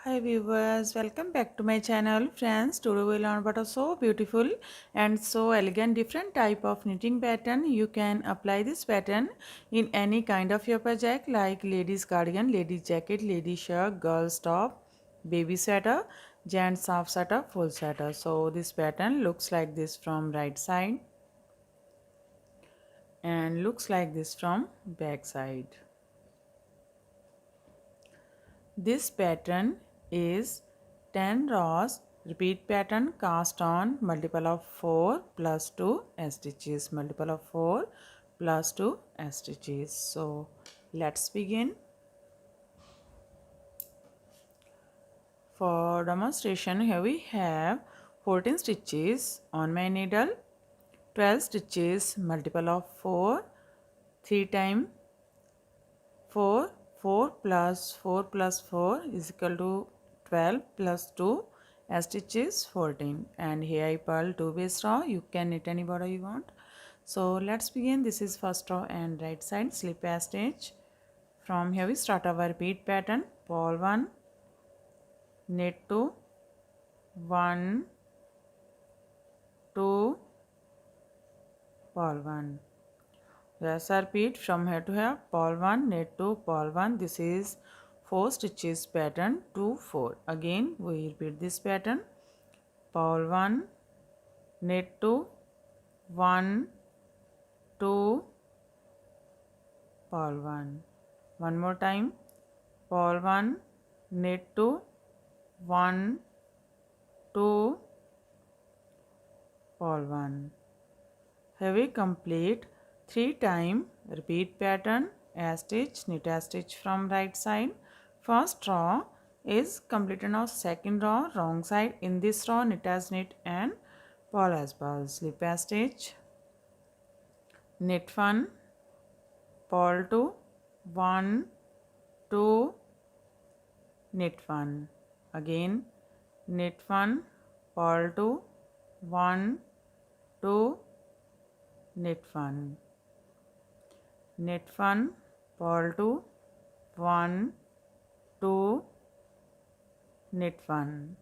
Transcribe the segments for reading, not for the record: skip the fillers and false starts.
Hi viewers, welcome back to my channel. Friends, today we learn about a so beautiful and so elegant different type of knitting pattern. You can apply this pattern in any kind of your project like ladies cardigan, ladies jacket, ladies shirt, girls top, baby sweater, gents half sweater, full sweater. So this pattern looks like this from right side and looks like this from back side. This pattern is 10 rows repeat pattern cast on multiple of 4 plus 2 stitches, multiple of 4 plus 2 stitches. So let's begin. For demonstration, here we have 14 stitches on my needle, 12 stitches multiple of 4, 3 times 4, 4 plus 4 is equal to 12 plus 2 stitches 14, and here I purl 2 base row. You can knit any border you want. So let's begin. This is first row and right side slip a stitch. From here we start our repeat pattern. Purl 1, knit 2, 1, 2, purl 1. Let's repeat from here to here. Purl 1, knit 2, purl 1. This is 4 stitches pattern 2, 4. Again we repeat this pattern. Purl 1, knit 2, 1, 2, purl 1. One more time. Purl 1, knit 2, 1, 2, purl 1. Here we complete 3 times repeat pattern, a stitch, knit a stitch from right side. First row is completed. Now second row wrong side. In this row knit as knit and purl as purl. Slip a stitch, knit 1, purl 2, 1, 2, knit 1. Again knit 1, purl 2, 1, 2, knit 1. Knit 1, purl 2, 1, 2, knit 1.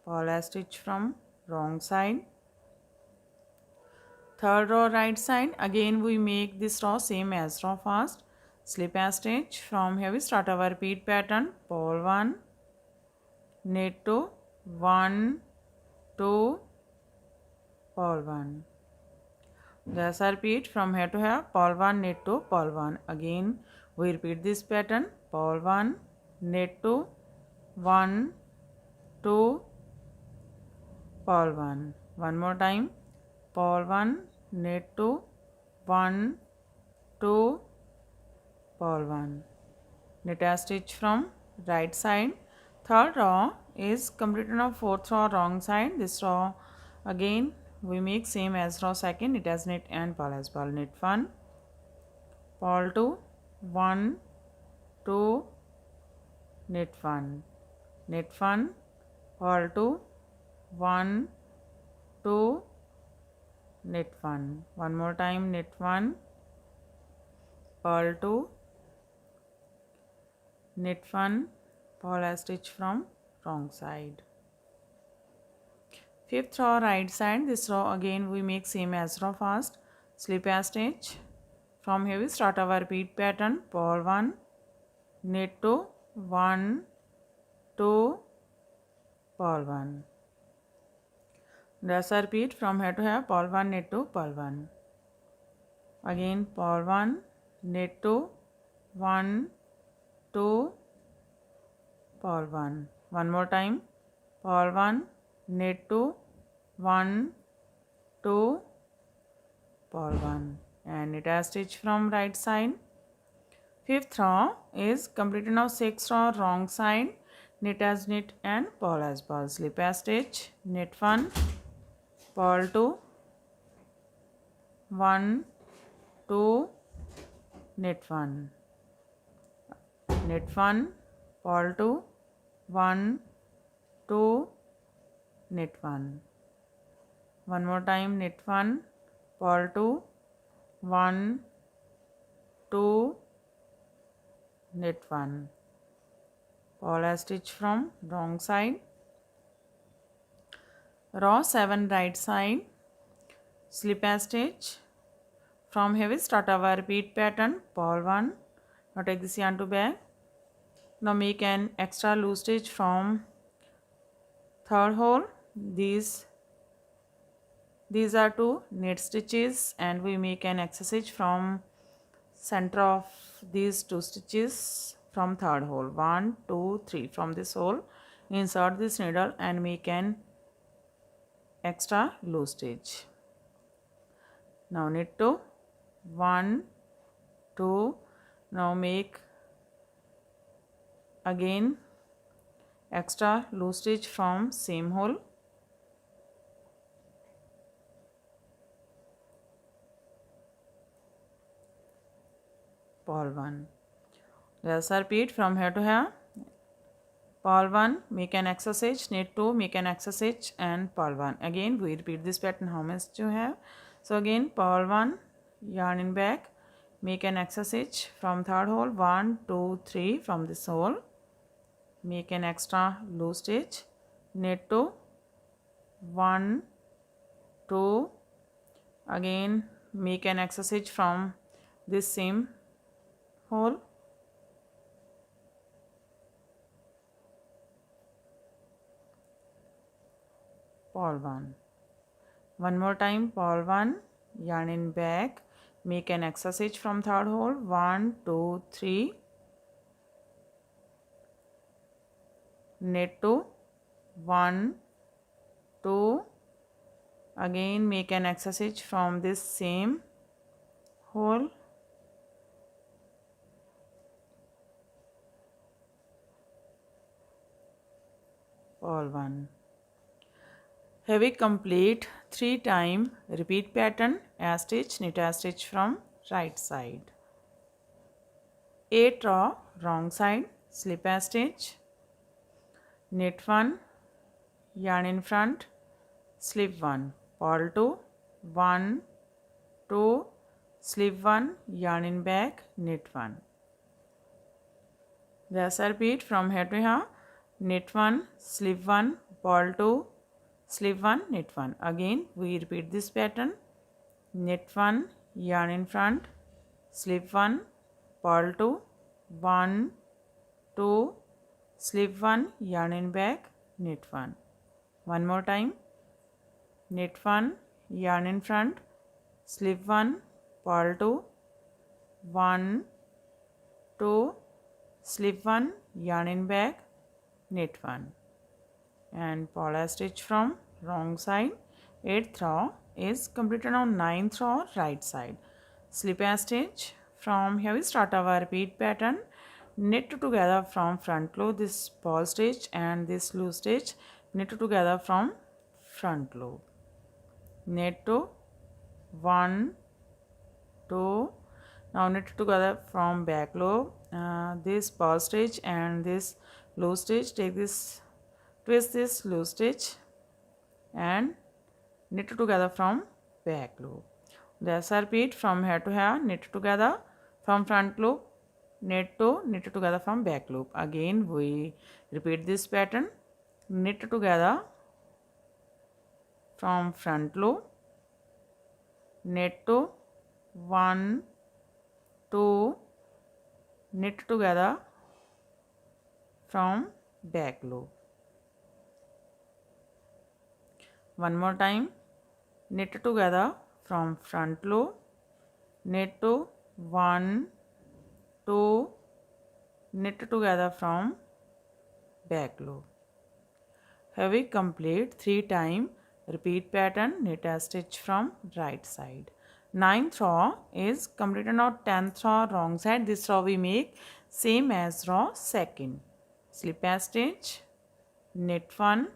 Purl a stitch from wrong side. Third row right side. Again we make this row same as row first. Slip a stitch. From here we start our repeat pattern. Purl 1, knit 2, 1, 2, purl 1. Just repeat from here to here. Purl 1, knit 2, purl 1. Again we repeat this pattern. Purl 1, knit 2, 1, 2, purl 1. One more time. Purl 1, knit 2, 1, 2, purl 1. Knit a stitch from right side. Third row is completed of fourth row wrong side. This row again we make same as row second. Knit as knit and purl as purl. Knit 1, purl 2, 1, 2, knit 1. Knit 1, purl 2, 1, 2, knit 1. One more time. Knit 1, purl 2, knit 1, purl a stitch from wrong side. Fifth row right side. This row again we make same as row first. Slip a stitch. From here we start our repeat pattern. Purl 1, knit 2, 1, 2, purl 1. Just repeat from here to here. Purl 1, knit 2, purl 1. Again purl 1, knit 2, 1, 2, purl 1. One more time. Purl 1, knit 2, 1, 2, purl 1, and knit a stitch from right side. Fifth row is completed. Now sixth row wrong side. Knit as knit and purl as purl. Slip a stitch. Knit 1, purl 2, 1, 2, knit 1. Knit 1, purl 2, 1, 2, knit 1. One more time. Knit 1, purl 2, 1, 2, knit 1, purl stitch from wrong side, row 7 right side, slip stitch. From here we start our repeat pattern, purl 1. Now take this yarn to back. Now make an extra loose stitch from third hole. These are two knit stitches, and we make an extra stitch from center of these two stitches from third hole. 1 2 3 from this hole. Insert this needle and make an extra loose stitch. Now knit 2, 1 2. Now make again extra loose stitch from same hole. Purl 1. Let's repeat from here to here. Purl 1, make an extra stitch, knit 2, make an extra stitch, and purl 1. Again we repeat this pattern how much you have. So again purl 1, yarn in back, make an extra stitch from third hole. 1 2 3 from this hole. Make an extra loose stitch, knit 2, 1 2. Again make an extra stitch from this same hole. Purl 1. One more time, purl 1, yarn in back, make an extra stitch from third hole. 1 2 3. Knit 2, 1 2. Again make an extra stitch from this same hole. Purl 1. Have we complete 3 time repeat pattern, a stitch, knit a stitch from right side. 8 row wrong side, slip a stitch, knit 1, yarn in front, slip 1, purl 2, 1 2, slip 1, yarn in back, knit 1. Let's repeat from here to here. Knit 1, slip 1, purl 2, slip 1, knit 1. Again we repeat this pattern. Knit 1, yarn in front, slip 1, purl 2, 1 2, slip 1, yarn in back, knit 1. One more time. Knit 1, yarn in front, slip 1, purl 2, 1 2, slip 1, yarn in back, knit 1, and purl a stitch from wrong side. 8th row is completed on 9th row right side. Slip a stitch. From here we start our repeat pattern. Knit together from front loop this purl stitch and this loose stitch. Knit together from front loop. Knit 2, 1 2. Now knit together from back loop. This purl stitch and this loose stitch. Take this, twist this loose stitch and knit together from back loop. Let's repeat from here to here. Knit together from front loop, knit 2, knit together from back loop. Again we repeat this pattern. Knit together from front loop, knit 2, 1 2, knit together from back loop. One more time. Knit together from front loop, knit 2, 1 2, knit together from back loop. Have we complete 3 time repeat pattern, knit a stitch from right side. 9th row is completed on 10th row wrong side. This row we make same as row 2nd. Slip a stitch, knit 1,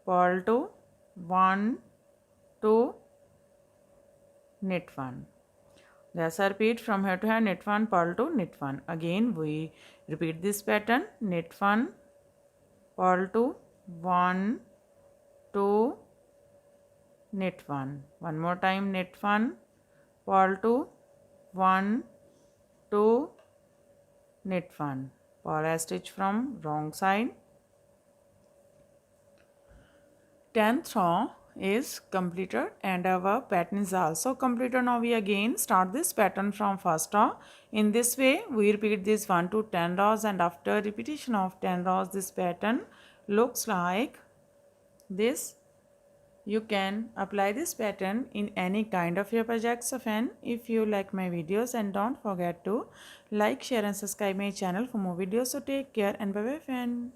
purl 2, 1 2, knit 1. Let's repeat from here to here. Knit 1, purl 2, knit 1. Again we repeat this pattern. Knit 1, purl 2, 1 2, knit 1. One more time. Knit 1, purl 2, 1 2, knit 1. purl stitch from wrong side. 10th row is completed and our pattern is also completed. Now we again start this pattern from first row. In this way we repeat this 1 to 10 rows, and after repetition of 10 rows this pattern looks like this. You can apply this pattern in any kind of your projects of N. If you like my videos, and don't forget to like, share and subscribe my channel for more videos. So take care and bye bye friend.